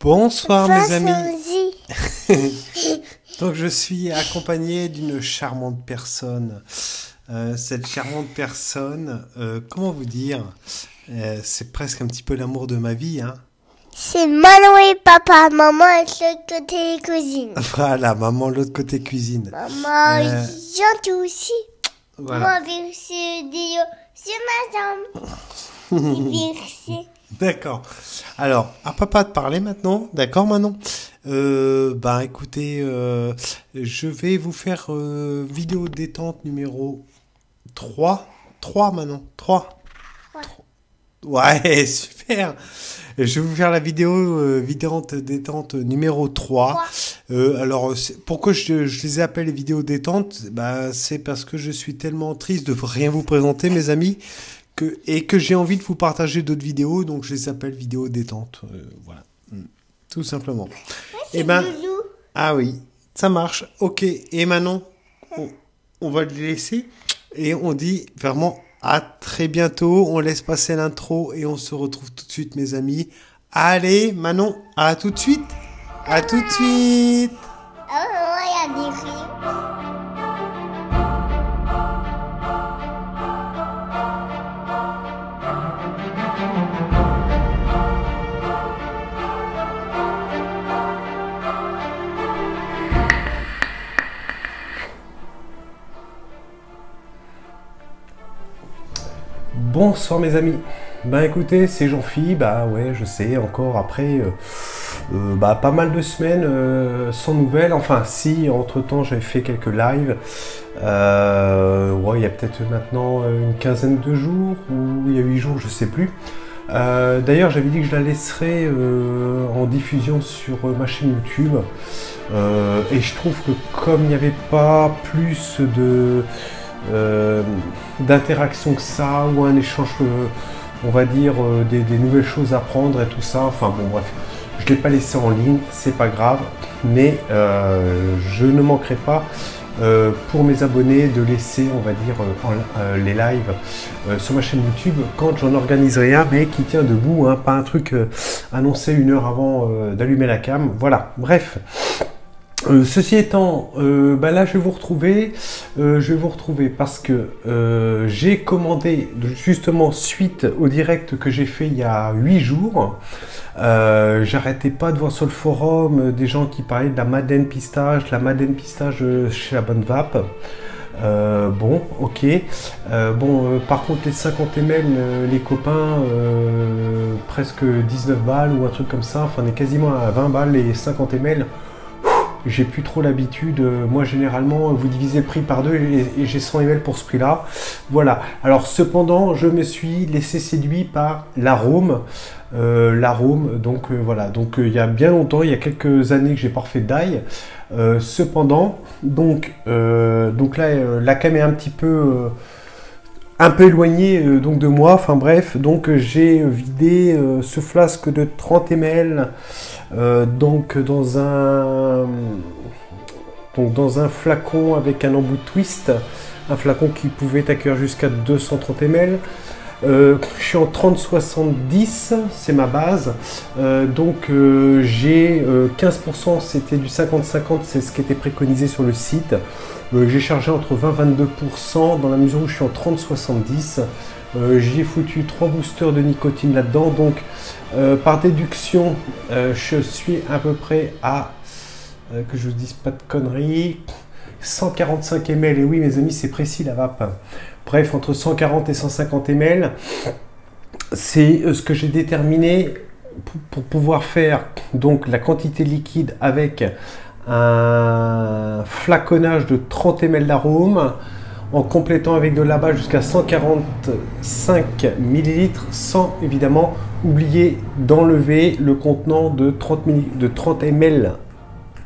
Bonsoir mes amis. Vas-y. Donc je suis accompagné d'une charmante personne. Cette charmante personne, comment vous dire, c'est presque un petit peu l'amour de ma vie, hein. C'est maman et papa. Maman est de l'autre côté cuisine. Voilà, maman l'autre côté cuisine. Maman gentille aussi. Voilà. Maman verser des sur ma jambe. Verser. D'accord. Alors, à papa de parler maintenant, d'accord Manon? Écoutez, je vais vous faire vidéo détente numéro 3. 3 Manon, 3. Ouais, super. Je vais vous faire la vidéo détente numéro 3. Pourquoi je les appelle les vidéos détente? C'est parce que je suis tellement triste de rien vous présenter, mes amis, et que j'ai envie de vous partager d'autres vidéos, donc je les appelle vidéos détente. Voilà, tout simplement. Ah oui, ça marche. Ok, et maintenant, on va le laisser et on dit vraiment à très bientôt. On laisse passer l'intro et on se retrouve tout de suite, mes amis. Allez, Manon, à tout de suite. À tout de suite. Il y a des rires. Bonsoir mes amis. Écoutez, c'est Jean-Phi, ouais, je sais, encore après pas mal de semaines sans nouvelles. Enfin, si, entre-temps, j'avais fait quelques lives. Il y a peut-être maintenant une quinzaine de jours, ou il y a 8 jours, je sais plus. D'ailleurs, j'avais dit que je la laisserais en diffusion sur ma chaîne YouTube. Et je trouve que comme il n'y avait pas plus d'interaction que ça, ou un échange, on va dire, des nouvelles choses à apprendre et tout ça, enfin bon bref, je ne l'ai pas laissé en ligne, c'est pas grave, mais je ne manquerai pas pour mes abonnés de laisser, on va dire, les lives sur ma chaîne YouTube quand j'en organiserai un, mais qui tient debout, hein, pas un truc annoncé 1 heure avant d'allumer la cam, voilà, bref. Ceci étant, là je vais vous retrouver parce que j'ai commandé justement suite au direct que j'ai fait il y a 8 jours. J'arrêtais pas de voir sur le forum des gens qui parlaient de la Madeleine Pistache, chez la Bonne Vape. Bon, ok. Par contre les 50 ml, les copains, presque 19 balles ou un truc comme ça. Enfin, on est quasiment à 20 balles les 50 ml. J'ai plus trop l'habitude. Moi, généralement, vous divisez le prix par 2 et j'ai 100 ml pour ce prix-là. Voilà. Alors, cependant, je me suis laissé séduit par l'arôme. Donc, voilà. Donc, il y a bien longtemps, il y a quelques années que j'ai pas refait d'ail. Cependant, donc là, la cam est un peu éloignée donc de moi. Enfin, bref. Donc, j'ai vidé ce flasque de 30 ml. Donc dans un flacon avec un embout de twist, un flacon qui pouvait accueillir jusqu'à 230 ml. Je suis en 30-70, c'est ma base. J'ai 15%, c'était du 50-50, c'est ce qui était préconisé sur le site. J'ai chargé entre 20-22% dans la mesure où je suis en 30-70. J'y ai foutu 3 boosters de nicotine là-dedans, donc par déduction, je suis à peu près à, que je vous dise pas de conneries, 145 ml. Et oui, mes amis, c'est précis la vape. Bref, entre 140 et 150 ml, c'est ce que j'ai déterminé pour pouvoir faire donc la quantité liquide avec un flaconnage de 30 ml d'arôme, en complétant avec de là-bas jusqu'à 145 ml, sans évidemment oublier d'enlever le contenant de 30 ml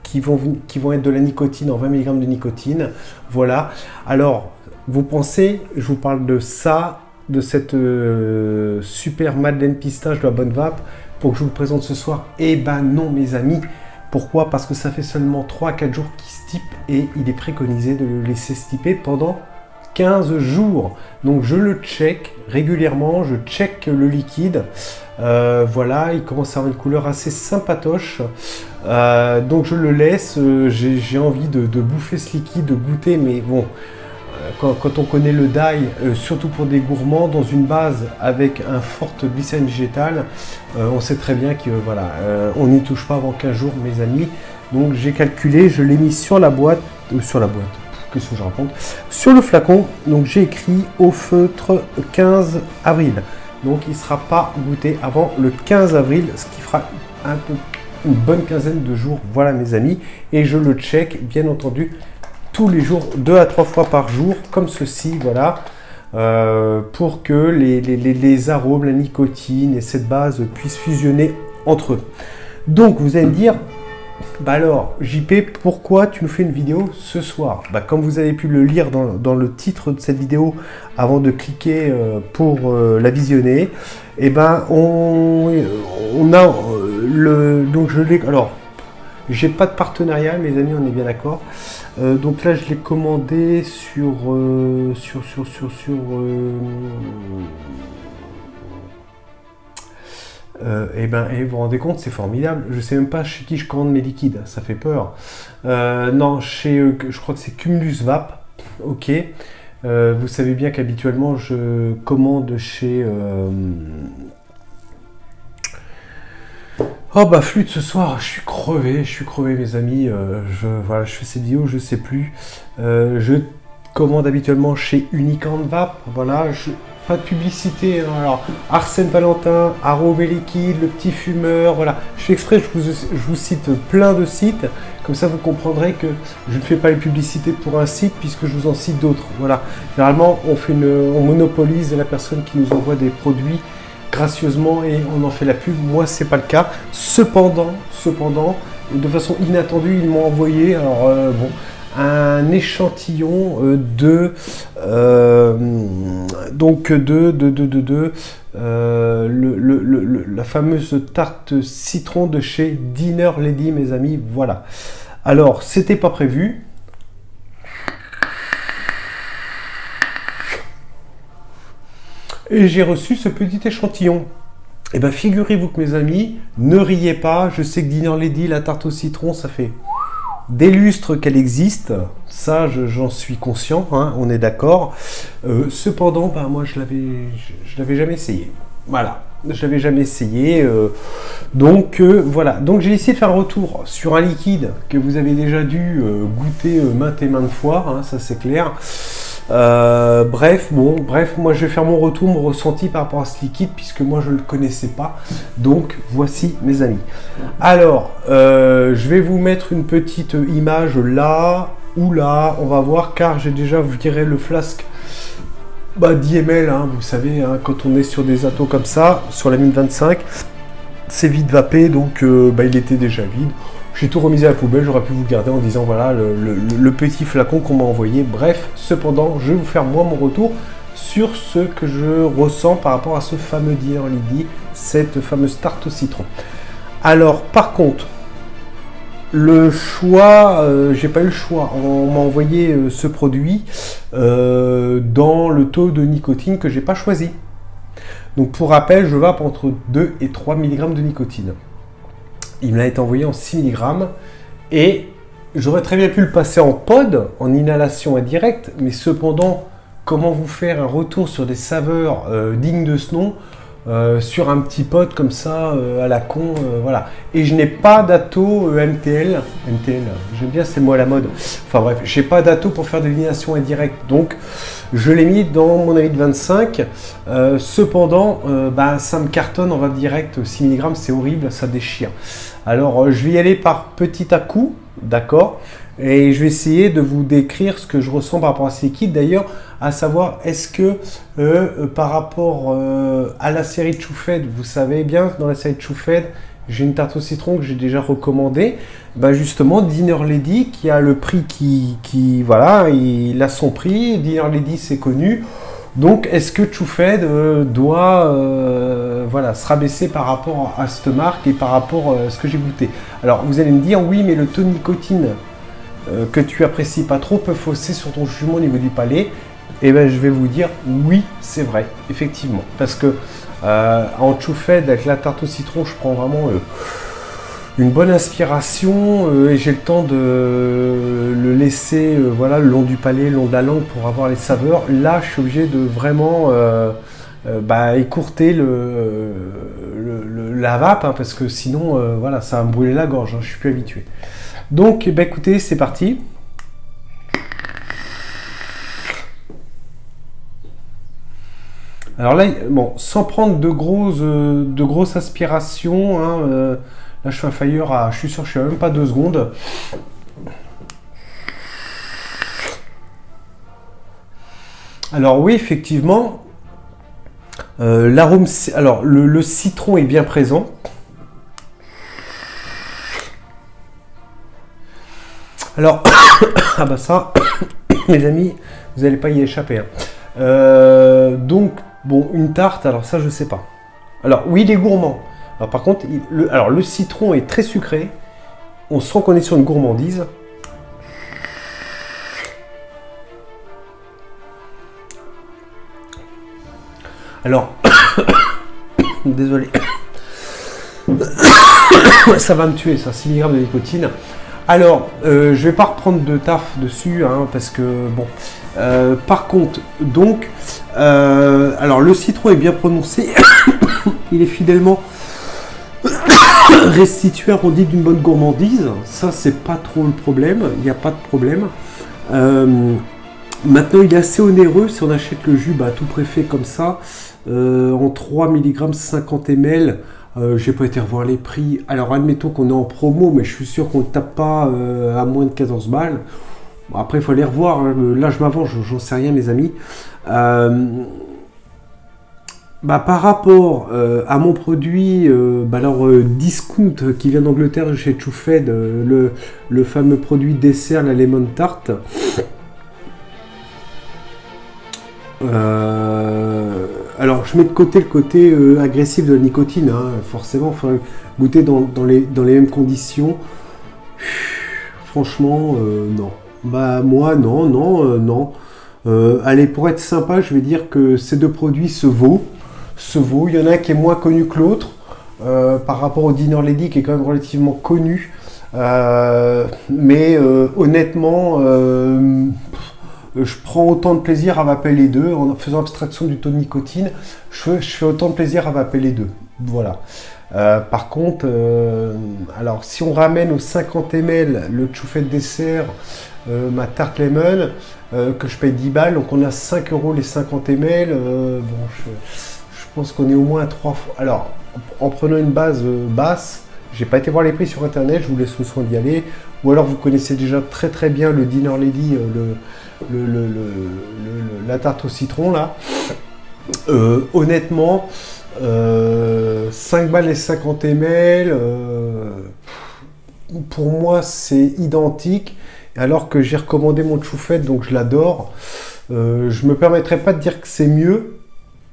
qui vont être de la nicotine en 20 mg de nicotine. Voilà. Alors, vous pensez, je vous parle de ça, de cette super Madeleine Pistache de la Bonne Vape, pour que je vous le présente ce soir? Eh ben non, mes amis. Pourquoi? Parce que ça fait seulement 3 à 4 jours qu'il stippe et il est préconisé de le laisser stipper pendant 15 jours. Donc je le check régulièrement, je check le liquide. Voilà, il commence à avoir une couleur assez sympatoche. Donc je le laisse, j'ai envie de bouffer ce liquide, de goûter, mais bon, quand on connaît le d'ail, surtout pour des gourmands, dans une base avec un forte glycérine végétale, on sait très bien que voilà, on n'y touche pas avant 15 jours, mes amis. Donc j'ai calculé, je l'ai mis sur la boîte, qu'est-ce que je raconte, sur le flacon. Donc j'ai écrit au feutre 15 avril. Donc il ne sera pas goûté avant le 15 avril, ce qui fera une bonne quinzaine de jours. Voilà mes amis, et je le check bien entendu tous les jours, 2 à 3 fois par jour, comme ceci, voilà, pour que les arômes, la nicotine et cette base puissent fusionner entre eux. Donc vous allez me dire, bah alors JP, pourquoi tu nous fais une vidéo ce soir? Bah, comme vous avez pu le lire dans le titre de cette vidéo avant de cliquer pour la visionner, et ben on a donc je l'ai, alors j'ai pas de partenariat mes amis, on est bien d'accord. Donc là je l'ai commandé sur et vous vous rendez compte, c'est formidable. Je sais même pas chez qui je commande mes liquides, ça fait peur. Non, je crois que c'est Cumulus Vap. Ok. Vous savez bien qu'habituellement je commande chez oh bah flûte ce soir, je suis crevé mes amis. Voilà, je fais cette vidéo, je sais plus. Je commande habituellement chez Unicorn Vap. Voilà, pas de publicité, hein. Alors Arsène Valentin, Arôme et Liquide, Le Petit Fumeur, voilà. Je fais exprès, je vous cite plein de sites, comme ça vous comprendrez que je ne fais pas les publicités pour un site puisque je vous en cite d'autres. Voilà, généralement on monopolise la personne qui nous envoie des produits gracieusement et on en fait la pub. Moi c'est pas le cas. Cependant, de façon inattendue, ils m'ont envoyé, alors bon, un échantillon la fameuse tarte citron de chez Dinner Lady, mes amis. Voilà. Alors, c'était pas prévu. Et j'ai reçu ce petit échantillon. Et bien, figurez-vous que mes amis, ne riez pas. Je sais que Dinner Lady, la tarte au citron, ça fait des lustres qu'elle existe, ça j'en suis conscient, hein, on est d'accord. Cependant, bah, moi je l'avais jamais essayé. Voilà, je l'avais jamais essayé. Donc voilà, donc j'ai essayé de faire un retour sur un liquide que vous avez déjà dû goûter maintes et maintes fois, hein, ça c'est clair. Bref, moi je vais faire mon retour, mon ressenti par rapport à ce liquide puisque moi je ne le connaissais pas. Donc voici mes amis. Alors, je vais vous mettre une petite image là ou là, on va voir, car j'ai déjà viré le flasque 10 ml, hein, vous savez, hein, quand on est sur des atos comme ça, sur la mine 25, c'est vide vapé, donc il était déjà vide. J'ai tout remis à la poubelle, j'aurais pu vous garder en disant voilà le petit flacon qu'on m'a envoyé. Bref, cependant, je vais vous faire moi mon retour sur ce que je ressens par rapport à ce fameux Dinner Lady, cette fameuse tarte au citron. Alors, par contre, le choix, j'ai pas eu le choix. On m'a envoyé ce produit dans le taux de nicotine que j'ai pas choisi. Donc, pour rappel, je vape entre 2 et 3 mg de nicotine. Il m'a été envoyé en 6 mg et j'aurais très bien pu le passer en pod, en inhalation indirecte, mais cependant, comment vous faire un retour sur des saveurs dignes de ce nom sur un petit pod comme ça à la con, voilà. Et je n'ai pas d'ato MTL, j'aime bien ces mots à la mode. Enfin bref, j'ai pas d'ato pour faire de l'inhalation indirecte, donc je l'ai mis dans mon ami de 25. Cependant, ça me cartonne en vape direct, 6 mg, c'est horrible, ça déchire. Alors, je vais y aller par petit à coup, d'accord, et je vais essayer de vous décrire ce que je ressens par rapport à ce liquide. D'ailleurs, à savoir, est-ce que par rapport à la série de Choufed, vous savez bien, dans la série de Choufed, j'ai une tarte au citron que j'ai déjà recommandée. Justement, Dinner Lady, qui a le prix voilà, il a son prix. Dinner Lady, c'est connu. Donc, est-ce que Choufed doit se rabaisser par rapport à cette marque et par rapport à ce que j'ai goûté? Alors, vous allez me dire, oui, mais le taux de nicotine que tu apprécies pas trop peut fausser sur ton jugement au niveau du palais. Et ben je vais vous dire oui, c'est vrai, effectivement. Parce que en choufed avec la tarte au citron, je prends vraiment une bonne inspiration et j'ai le temps de le laisser voilà, le long du palais, le long de la langue pour avoir les saveurs. Là, je suis obligé de vraiment écourter la vape hein, parce que sinon, voilà, ça va me brûler la gorge. Hein, je suis plus habitué. Donc, écoutez, c'est parti. Alors là, bon, sans prendre de grosses aspirations, hein, là je fais un failleur à, je suis sûr, je suis à même pas 2 secondes. Alors oui, effectivement, l'arôme, alors le citron est bien présent. Alors, ah bah ça, mes amis, vous n'allez pas y échapper. Hein. Donc, bon, une tarte, alors ça, je sais pas. Alors, oui, il est gourmand. Alors, par contre, le citron est très sucré. On sent qu'on est sur une gourmandise. Alors, désolé. Ça va me tuer, ça, 6 mg de nicotine. Alors, je vais pas reprendre de taf dessus, hein, parce que, bon... par contre, donc, alors le citron est bien prononcé, il est fidèlement restitué, arrondi d'une bonne gourmandise, ça c'est pas trop le problème, il n'y a pas de problème. Maintenant il est assez onéreux si on achète le jus tout préfet comme ça, en 3 mg 50 ml. J'ai pas été revoir les prix, alors admettons qu'on est en promo, mais je suis sûr qu'on ne tape pas à moins de 14 balles. Bon, après, il faut aller revoir. Hein. Là, je m'avance, j'en sais rien, mes amis. Par rapport à mon produit, Discount qui vient d'Angleterre chez choufed, le fameux produit dessert, la lemon tart. Alors, je mets de côté le côté agressif de la nicotine. Hein. Forcément, il faudrait goûter dans les mêmes conditions. Franchement, non. Bah moi non. Allez, pour être sympa, je vais dire que ces deux produits se vaut. Il y en a un qui est moins connu que l'autre par rapport au Dinner Lady qui est quand même relativement connu. Mais honnêtement, je prends autant de plaisir à vaper les deux. En faisant abstraction du taux de nicotine, je fais autant de plaisir à vaper les deux. Voilà. Par contre, alors si on ramène aux 50 ml le choufed dessert, ma tarte lemon, que je paye 10 balles, donc on a 5 € les 50 ml. Bon, je pense qu'on est au moins à 3 fois. Alors, en prenant une base basse, j'ai pas été voir les prix sur internet, je vous laisse le soin d'y aller. Ou alors vous connaissez déjà très très bien le Dinner Lady, la tarte au citron là. Honnêtement, 5 balles les 50 ml, pour moi c'est identique, alors que j'ai recommandé mon choufed, donc je l'adore. Je me permettrai pas de dire que c'est mieux,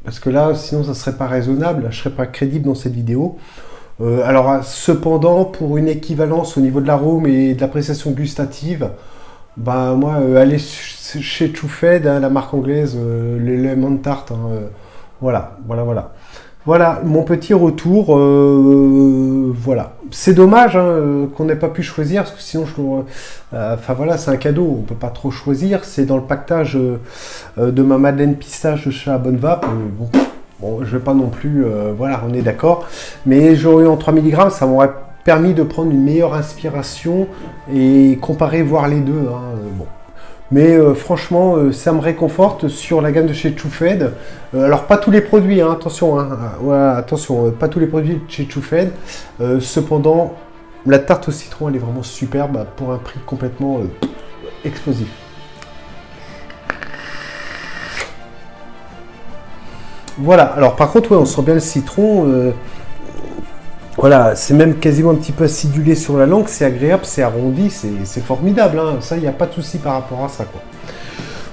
parce que là sinon ça serait pas raisonnable, je serais pas crédible dans cette vidéo. Alors cependant, pour une équivalence au niveau de l'arôme et de l'appréciation gustative, moi aller chez choufed, hein, la marque anglaise, les lemon tart, hein, voilà. Voilà mon petit retour. Voilà, c'est dommage hein, qu'on n'ait pas pu choisir, parce que sinon enfin voilà, c'est un cadeau, on peut pas trop choisir. C'est dans le pactage de ma Madeleine pistache de chez La Bonne Vape. Bon, je vais pas non plus, voilà, on est d'accord. Mais j'aurais eu en 3 mg, ça m'aurait permis de prendre une meilleure inspiration et comparer, voir les deux. Hein, bon. Mais franchement, ça me réconforte sur la gamme de chez choufed. Alors, pas tous les produits, hein, attention, hein, voilà, attention, pas tous les produits de chez choufed. Cependant, la tarte au citron, elle est vraiment superbe pour un prix complètement explosif. Voilà, alors par contre, ouais, on sent bien le citron. Voilà, c'est même quasiment un petit peu acidulé sur la langue, c'est agréable, c'est arrondi, c'est formidable, hein. Ça, il n'y a pas de souci par rapport à ça, quoi.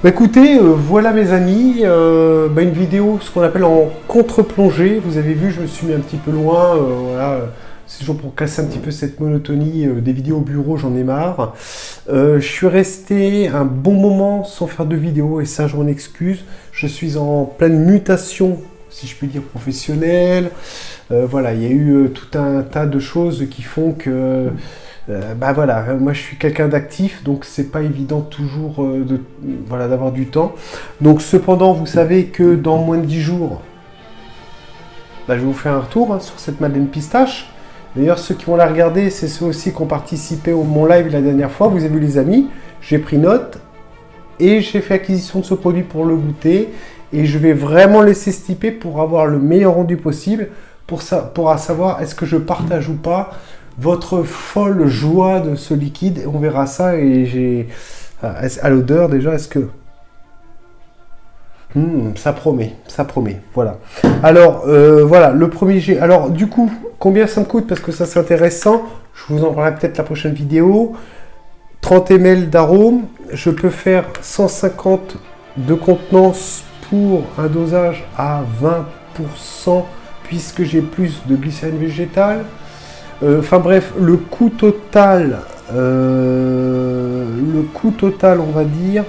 Écoutez, voilà mes amis, une vidéo, ce qu'on appelle en contre-plongée. Vous avez vu, je me suis mis un petit peu loin, voilà, c'est toujours pour casser un petit peu cette monotonie des vidéos au bureau, j'en ai marre. Je suis resté un bon moment sans faire de vidéo et ça je m'en excuse. Je suis en pleine mutation, si je puis dire, professionnelle. Voilà, il y a eu tout un tas de choses qui font que bah voilà, moi je suis quelqu'un d'actif, donc c'est pas évident toujours voilà, d'avoir du temps. Donc cependant, vous savez que dans moins de 10 jours, bah, je vais vous faire un retour sur cette madeleine pistache. D'ailleurs, ceux qui vont la regarder, c'est ceux aussi qui ont participé au mon live la dernière fois. Vous avez vu les amis, j'ai pris note et j'ai fait acquisition de ce produit pour le goûter. Et je vais vraiment laisser stiper pour avoir le meilleur rendu possible, pour savoir est-ce que je partage ou pas votre folle joie de ce liquide. On verra ça et j'ai à l'odeur déjà, est-ce que... ça promet, voilà. Alors, voilà, le premier jet. Alors, du coup, combien ça me coûte? Parce que ça, c'est intéressant. Je vous en parlerai peut-être la prochaine vidéo. 30 ml d'arôme. Je peux faire 150 de contenance pour un dosage à 20%, puisque j'ai plus de glycérine végétale. Enfin bref, le coût total, on va dire...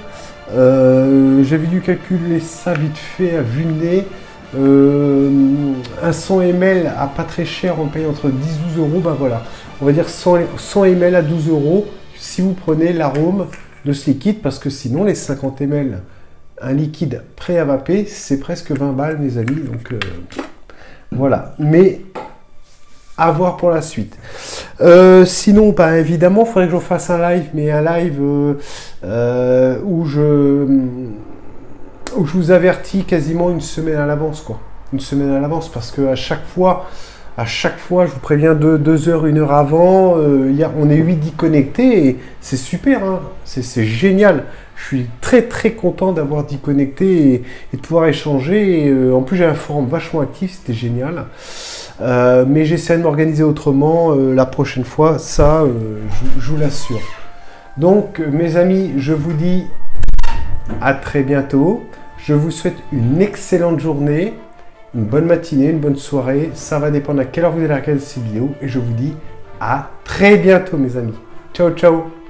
j'avais dû calculer ça vite fait à vue de nez. Un 100 ml à pas très cher, on paye entre 10 et 12 euros. Ben voilà, on va dire 100 ml à 12 euros si vous prenez l'arôme de ce liquide, parce que sinon les 50 ml, un liquide prêt à vaper, c'est presque 20 balles, mes amis. Donc voilà, mais à voir pour la suite. Sinon, bah, évidemment, il faudrait que je fasse un live, mais un live où je vous avertis quasiment une semaine à l'avance, quoi. Une semaine à l'avance, parce que à chaque fois, je vous préviens 2 heures, 1 heure avant. On est 8-10 connectés et c'est super, hein. C'est génial. Je suis très très content d'avoir 10 connectés et de pouvoir échanger. Et, en plus, j'ai un forum vachement actif, c'était génial. Mais j'essaie de m'organiser autrement la prochaine fois, ça je vous l'assure. Donc mes amis, je vous dis à très bientôt. Je vous souhaite une excellente journée, une bonne matinée, une bonne soirée. Ça va dépendre à quelle heure vous allez regarder cette vidéo. Et je vous dis à très bientôt mes amis. Ciao ciao.